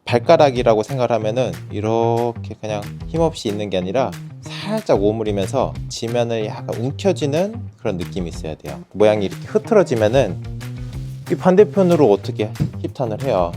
발가락이라고 생각하면은 이렇게 그냥 힘없이 있는 게 아니라 살짝 오므리면서 지면을 약간 움켜쥐는 그런 느낌이 있어야 돼요. 모양이 이렇게 흐트러지면은 이 반대편으로 어떻게 힙턴을 해요.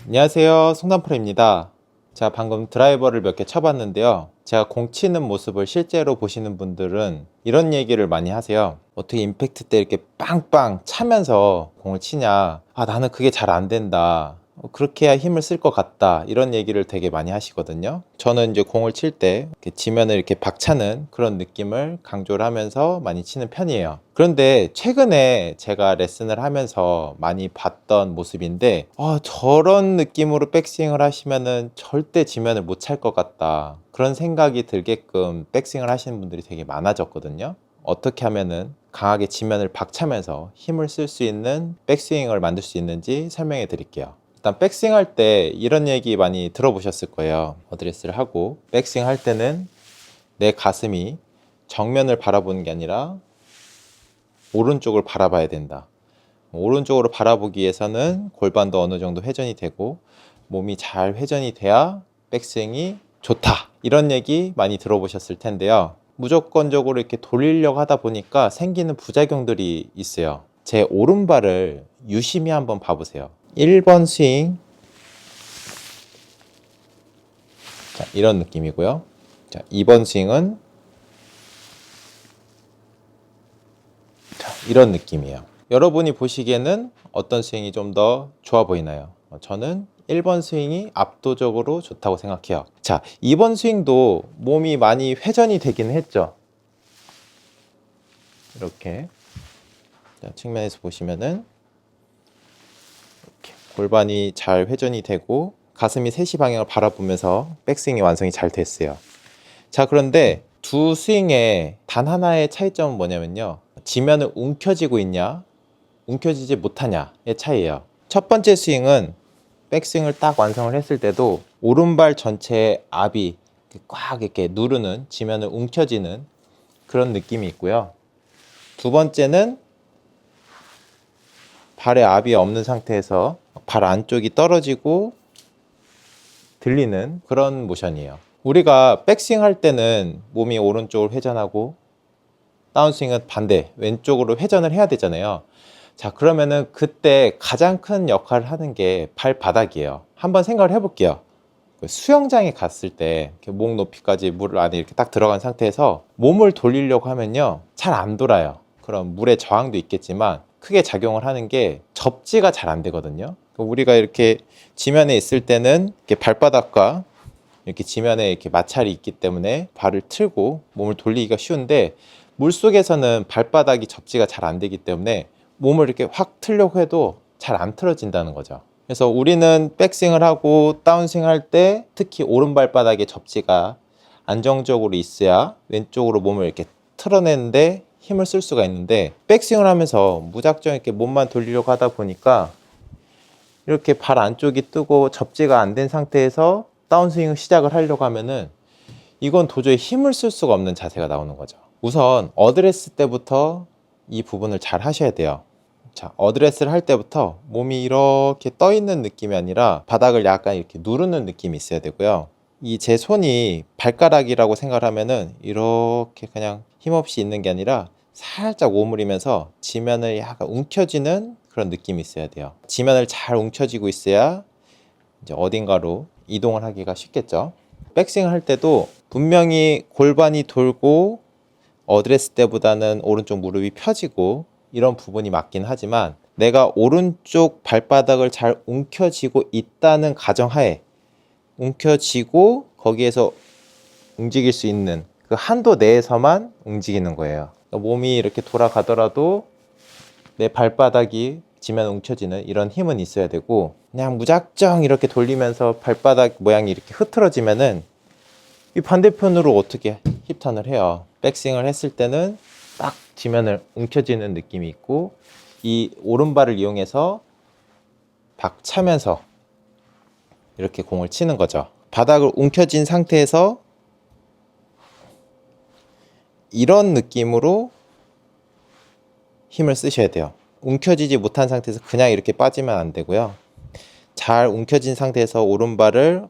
안녕하세요, 송단프로입니다. 제가 방금 드라이버를 몇 개 쳐봤는데요, 제가 공 치는 모습을 실제로 보시는 분들은 이런 얘기를 많이 하세요. 어떻게 임팩트 때 이렇게 빵빵 차면서 공을 치냐, 나는 그게 잘 안 된다, 그렇게 해야 힘을 쓸 것 같다, 이런 얘기를 되게 많이 하시거든요. 저는 이제 공을 칠 때 지면을 이렇게 박차는 그런 느낌을 강조를 하면서 많이 치는 편이에요. 그런데 최근에 제가 레슨을 하면서 많이 봤던 모습인데, 저런 느낌으로 백스윙을 하시면은 절대 지면을 못 찰 것 같다, 그런 생각이 들게끔 백스윙을 하시는 분들이 되게 많아졌거든요. 어떻게 하면은 강하게 지면을 박차면서 힘을 쓸 수 있는 백스윙을 만들 수 있는지 설명해 드릴게요. 일단 백스윙 할 때 이런 얘기 많이 들어보셨을 거예요. 어드레스를 하고 백스윙 할 때는 내 가슴이 정면을 바라보는 게 아니라 오른쪽을 바라봐야 된다. 오른쪽으로 바라보기 위해서는 골반도 어느 정도 회전이 되고 몸이 잘 회전이 돼야 백스윙이 좋다, 이런 얘기 많이 들어보셨을 텐데요. 무조건적으로 이렇게 돌리려고 하다 보니까 생기는 부작용들이 있어요. 제 오른발을 유심히 한번 봐보세요. 1번 스윙, 자, 이런 느낌이고요. 자, 2번 스윙은 이런 느낌이에요. 여러분이 보시기에는 어떤 스윙이 좀 더 좋아 보이나요? 저는 1번 스윙이 압도적으로 좋다고 생각해요. 자, 2번 스윙도 몸이 많이 회전이 되긴 했죠. 이렇게, 자, 측면에서 보시면은 이렇게 골반이 잘 회전이 되고 가슴이 3시 방향을 바라보면서 백스윙이 완성이 잘 됐어요. 자, 그런데 두 스윙의 단 하나의 차이점은 뭐냐면요, 지면은 움켜쥐고 있냐, 움켜쥐지 못하냐의 차이예요. 첫 번째 스윙은 백스윙을 딱 완성을 했을 때도 오른발 전체의 압이 꽉 이렇게 누르는, 지면을 움켜쥐는 그런 느낌이 있고요. 두 번째는 발에 압이 없는 상태에서 발 안쪽이 떨어지고 들리는 그런 모션이에요. 우리가 백스윙 할 때는 몸이 오른쪽으로 회전하고 다운스윙은 반대, 왼쪽으로 회전을 해야 되잖아요. 자, 그러면은 그때 가장 큰 역할을 하는 게 발바닥이에요. 한번 생각을 해볼게요. 수영장에 갔을 때 목 높이까지 물 안에 이렇게 딱 들어간 상태에서 몸을 돌리려고 하면요, 잘 안 돌아요. 그럼 물의 저항도 있겠지만 크게 작용을 하는 게 접지가 잘 안 되거든요. 우리가 이렇게 지면에 있을 때는 이렇게 발바닥과 이렇게 지면에 이렇게 마찰이 있기 때문에 발을 틀고 몸을 돌리기가 쉬운데, 물속에서는 발바닥이 접지가 잘 안 되기 때문에 몸을 이렇게 확 틀려고 해도 잘 안 틀어진다는 거죠. 그래서 우리는 백스윙을 하고 다운스윙 할 때 특히 오른발바닥에 접지가 안정적으로 있어야 왼쪽으로 몸을 이렇게 틀어내는데 힘을 쓸 수가 있는데, 백스윙을 하면서 무작정 이렇게 몸만 돌리려고 하다 보니까 이렇게 발 안쪽이 뜨고 접지가 안 된 상태에서 다운스윙을 시작을 하려고 하면은 이건 도저히 힘을 쓸 수가 없는 자세가 나오는 거죠. 우선 어드레스 때부터 이 부분을 잘 하셔야 돼요. 자, 어드레스를 할 때부터 몸이 이렇게 떠 있는 느낌이 아니라 바닥을 약간 이렇게 누르는 느낌이 있어야 되고요. 이 제 손이 발가락이라고 생각하면은 이렇게 그냥 힘없이 있는 게 아니라 살짝 오므리면서 지면을 약간 움켜쥐는 그런 느낌이 있어야 돼요. 지면을 잘 움켜쥐고 있어야 이제 어딘가로 이동을 하기가 쉽겠죠. 백스윙 할 때도 분명히 골반이 돌고 어드레스 때보다는 오른쪽 무릎이 펴지고 이런 부분이 맞긴 하지만, 내가 오른쪽 발바닥을 잘 움켜쥐고 있다는 가정하에 움켜쥐고 거기에서 움직일 수 있는 그 한도 내에서만 움직이는 거예요. 그러니까 몸이 이렇게 돌아가더라도 내 발바닥이 지면 움켜쥐는 이런 힘은 있어야 되고, 그냥 무작정 이렇게 돌리면서 발바닥 모양이 이렇게 흐트러지면은 이 반대편으로 어떻게 힙턴을 해요. 백스윙을 했을 때는 딱 지면을 움켜쥐는 느낌이 있고, 이 오른발을 이용해서 박차면서 이렇게 공을 치는 거죠. 바닥을 움켜쥔 상태에서 이런 느낌으로 힘을 쓰셔야 돼요. 움켜쥐지 못한 상태에서 그냥 이렇게 빠지면 안 되고요. 잘 움켜진 상태에서 오른발을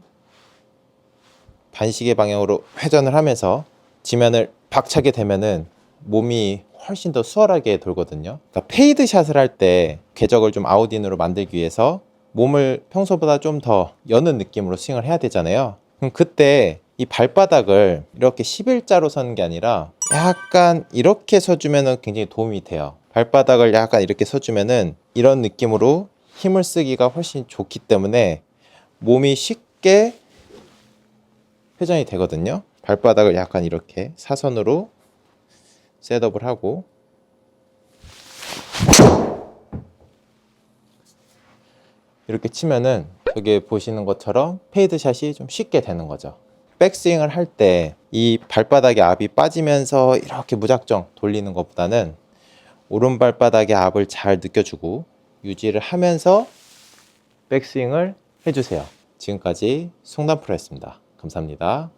반시계 방향으로 회전을 하면서 지면을 박차게 되면은 몸이 훨씬 더 수월하게 돌거든요. 그러니까 페이드 샷을 할 때 궤적을 좀 아웃인으로 만들기 위해서 몸을 평소보다 좀 더 여는 느낌으로 스윙을 해야 되잖아요. 그럼 그때 이 발바닥을 이렇게 11자로 서는 게 아니라 약간 이렇게 서주면은 굉장히 도움이 돼요. 발바닥을 약간 이렇게 서주면은 이런 느낌으로 힘을 쓰기가 훨씬 좋기 때문에 몸이 쉽게 회전이 되거든요. 발바닥을 약간 이렇게 사선으로 셋업을 하고 이렇게 치면은 여기 보시는 것처럼 페이드샷이 좀 쉽게 되는 거죠. 백스윙을 할 때 이 발바닥의 압이 빠지면서 이렇게 무작정 돌리는 것보다는 오른발바닥의 압을 잘 느껴주고 유지를 하면서 백스윙을 해주세요. 지금까지 송단프로였습니다. 감사합니다.